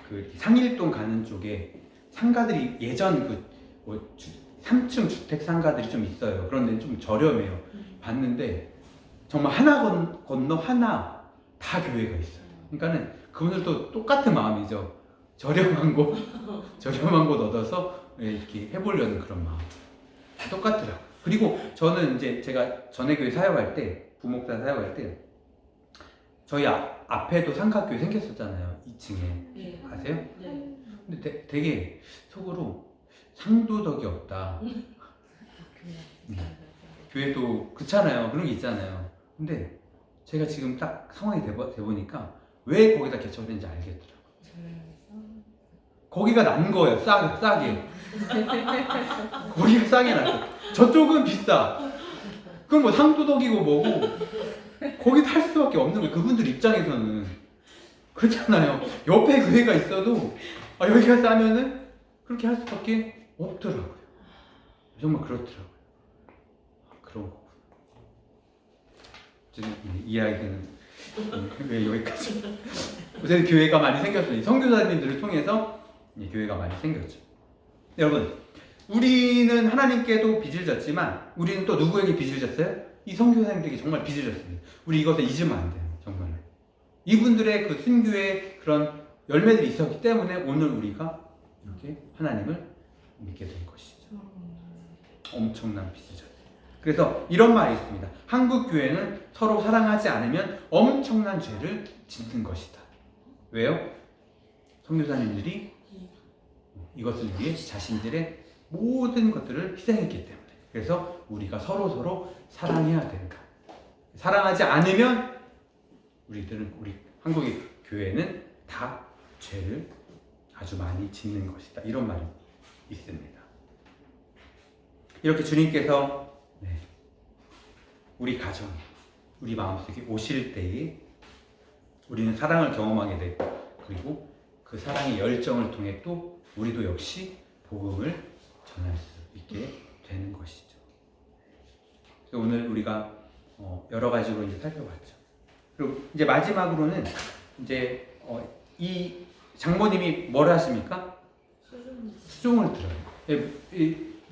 그 상일동 가는 쪽에 상가들이 예전 뭐 3층 주택 상가들이 좀 있어요. 그런데 좀 저렴해요. 봤는데 정말 하나 건너 하나 다 교회가 있어요. 그러니까는 그분들도 똑같은 마음이죠. 저렴한 곳 얻어서 이렇게 해보려는 그런 마음. 다 똑같더라고요. 그리고 저는 이제 제가 전에 교회 사역할 때, 부목사 사역할 때, 저희 앞에도 상가교회 생겼었잖아요. 2층에. 네. 아세요? 네. 근데 되게 속으로 상도덕이 없다. 교회도 그렇잖아요. 그런 게 있잖아요. 근데 제가 지금 딱 상황이 돼보니까 왜 거기다 개척했는지 알겠더라고요. 거기가 난 거예요. 싸게. 거기가 싸게 났어. 저쪽은 비싸. 그럼 뭐 상도덕이고 뭐고 거기 탈 수밖에 없는 거예요. 그분들 입장에서는 그렇잖아요. 옆에 교회가 있어도 여기가 싸면은 그렇게 할 수밖에 없더라고요. 정말 그렇더라고요. 그런 거고. 이 이야기는 왜 여기까지? 어쨌든 교회가 많이 생겼어요. 선교사님들을 통해서 교회가 많이 생겼죠. 여러분, 우리는 하나님께도 빚을 졌지만 우리는 또 누구에게 빚을 졌어요? 이 선교사님들에게 정말 빚을 졌습니다. 우리 이것을 잊으면 안 돼요. 정말. 이분들의 그 순교의 그런 열매들이 있었기 때문에 오늘 우리가 이렇게 하나님을 믿게 된 것이죠. 엄청난 빚을 졌어요. 그래서 이런 말이 있습니다. 한국 교회는 서로 사랑하지 않으면 엄청난 죄를 짓는 것이다. 왜요? 선교사님들이 이것을 위해 자신들의 모든 것들을 희생했기 때문에. 그래서 우리가 서로 사랑해야 된다. 사랑하지 않으면 우리 한국의 교회는 다 죄를 아주 많이 짓는 것이다. 이런 말이 있습니다. 이렇게 주님께서 우리 가정, 우리 마음속에 오실 때에 우리는 사랑을 경험하게 되고 그리고 그 사랑의 열정을 통해 또 우리도 역시 복음을 전할 수 있게 되는 것이죠. 그래서 오늘 우리가 여러 가지로 이제 살펴봤죠. 그리고 이제 마지막으로는 이제 이 장모님이 뭘 하십니까? 수종을 들어요.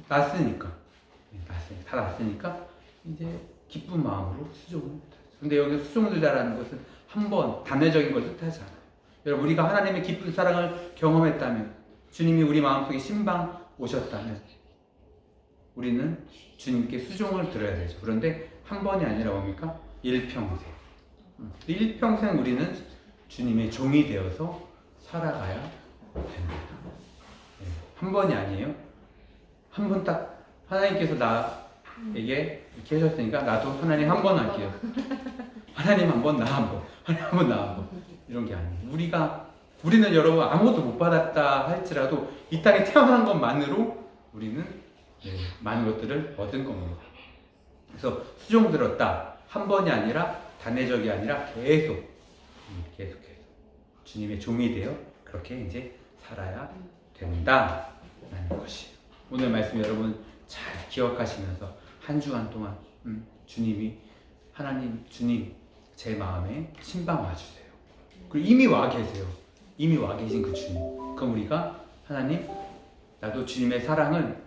났으니까 다 났으니까 이제 기쁜 마음으로 수종을 들어요. 근데 여기 수종을 들다라는 것은 한번 단회적인 걸 뜻하지 않아요. 여러분, 우리가 하나님의 기쁜 사랑을 경험했다면, 주님이 우리 마음속에 신방 오셨다면 우리는 주님께 수종을 들어야 되죠. 그런데 한 번이 아니라 뭡니까? 일평생. 일평생 우리는 주님의 종이 되어서 살아가야 됩니다. 한 번이 아니에요. 한 번 딱 하나님께서 나에게 이렇게 하셨으니까 나도 하나님 한 번 할게요. 하나님 한 번, 나 한 번. 하나님 한 번, 나 한 번. 이런 게 아니에요. 우리는 여러분 아무것도 못 받았다 할지라도 이 땅에 태어난 것만으로 우리는 많은 것들을 얻은 겁니다. 그래서 수종 들었다. 한 번이 아니라 단회적이 아니라 계속해서 주님의 종이 되어 그렇게 이제 살아야 된다라는 것이에요. 오늘 말씀 여러분 잘 기억하시면서 한 주간 동안 주님 제 마음에 신방 와주세요. 그리고 이미 와 계세요. 이미 와 계신 그 주님. 그럼 우리가 하나님, 나도 주님의 사랑을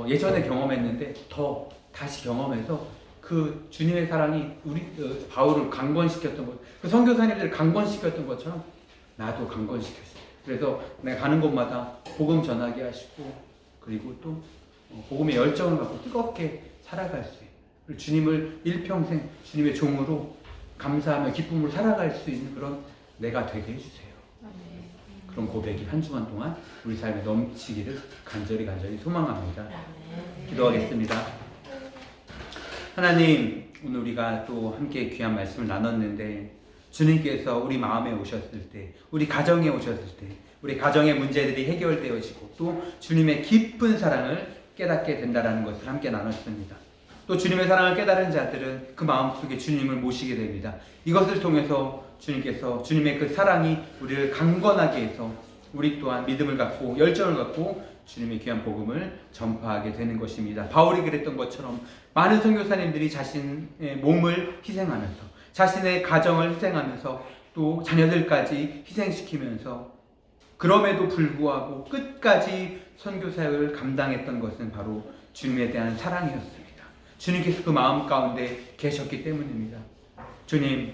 예전에 경험했는데 더 다시 경험해서 그 주님의 사랑이 우리 바울을 강건시켰던 것, 그 선교사님들을 강건시켰던 것처럼 나도 강건시켰어요. 그래서 내가 가는 곳마다 복음 전하게 하시고, 그리고 또 복음의 열정을 갖고 뜨겁게 살아갈 수 있는, 그리고 주님을 일평생 주님의 종으로 감사하며 기쁨으로 살아갈 수 있는 그런 내가 되게 해주세요. 그런 고백이 한 주간 동안 우리 삶에 넘치기를 간절히 소망합니다. 기도하겠습니다. 하나님, 오늘 우리가 또 함께 귀한 말씀을 나눴는데, 주님께서 우리 마음에 오셨을 때, 우리 가정에 오셨을 때, 우리 가정의 문제들이 해결되어지고 또 주님의 깊은 사랑을 깨닫게 된다는 것을 함께 나눴습니다. 또 주님의 사랑을 깨달은 자들은 그 마음속에 주님을 모시게 됩니다. 이것을 통해서 주님께서 주님의 그 사랑이 우리를 강건하게 해서 우리 또한 믿음을 갖고 열정을 갖고 주님의 귀한 복음을 전파하게 되는 것입니다. 바울이 그랬던 것처럼 많은 선교사님들이 자신의 몸을 희생하면서, 자신의 가정을 희생하면서, 또 자녀들까지 희생시키면서, 그럼에도 불구하고 끝까지 선교사역을 감당했던 것은 바로 주님에 대한 사랑이었습니다. 주님께서 그 마음 가운데 계셨기 때문입니다. 주님,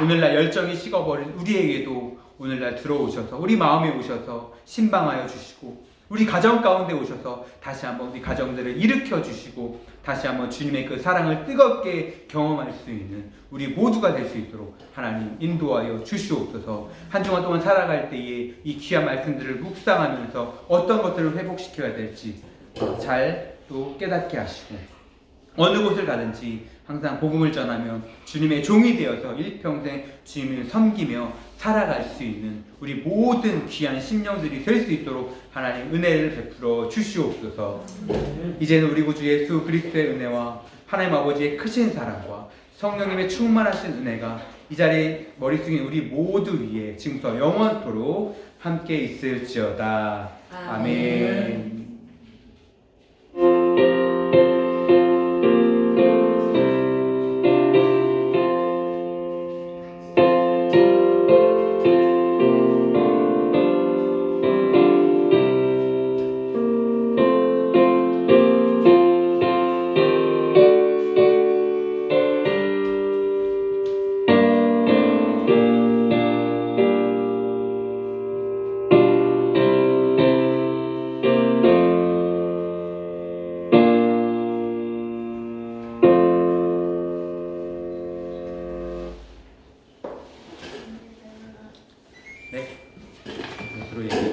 오늘날 열정이 식어버린 우리에게도 오늘날 들어오셔서 우리 마음에 오셔서 신방하여 주시고, 우리 가정 가운데 오셔서 다시 한번 우리 가정들을 일으켜 주시고, 다시 한번 주님의 그 사랑을 뜨겁게 경험할 수 있는 우리 모두가 될 수 있도록 하나님 인도하여 주시옵소서. 한 주간 동안 살아갈 때에 이 귀한 말씀들을 묵상하면서 어떤 것들을 회복시켜야 될지 잘 또 깨닫게 하시고, 어느 곳을 가든지 항상 복음을 전하며 주님의 종이 되어서 일평생 주님을 섬기며 살아갈 수 있는 우리 모든 귀한 심령들이 될 수 있도록 하나님 은혜를 베풀어 주시옵소서. 이제는 우리 구주 예수 그리스도의 은혜와 하나님 아버지의 크신 사랑과 성령님의 충만하신 은혜가 이 자리에 머릿속에 우리 모두 위에 지금부터 영원토록 함께 있을지어다. 아멘. 네, 이것으로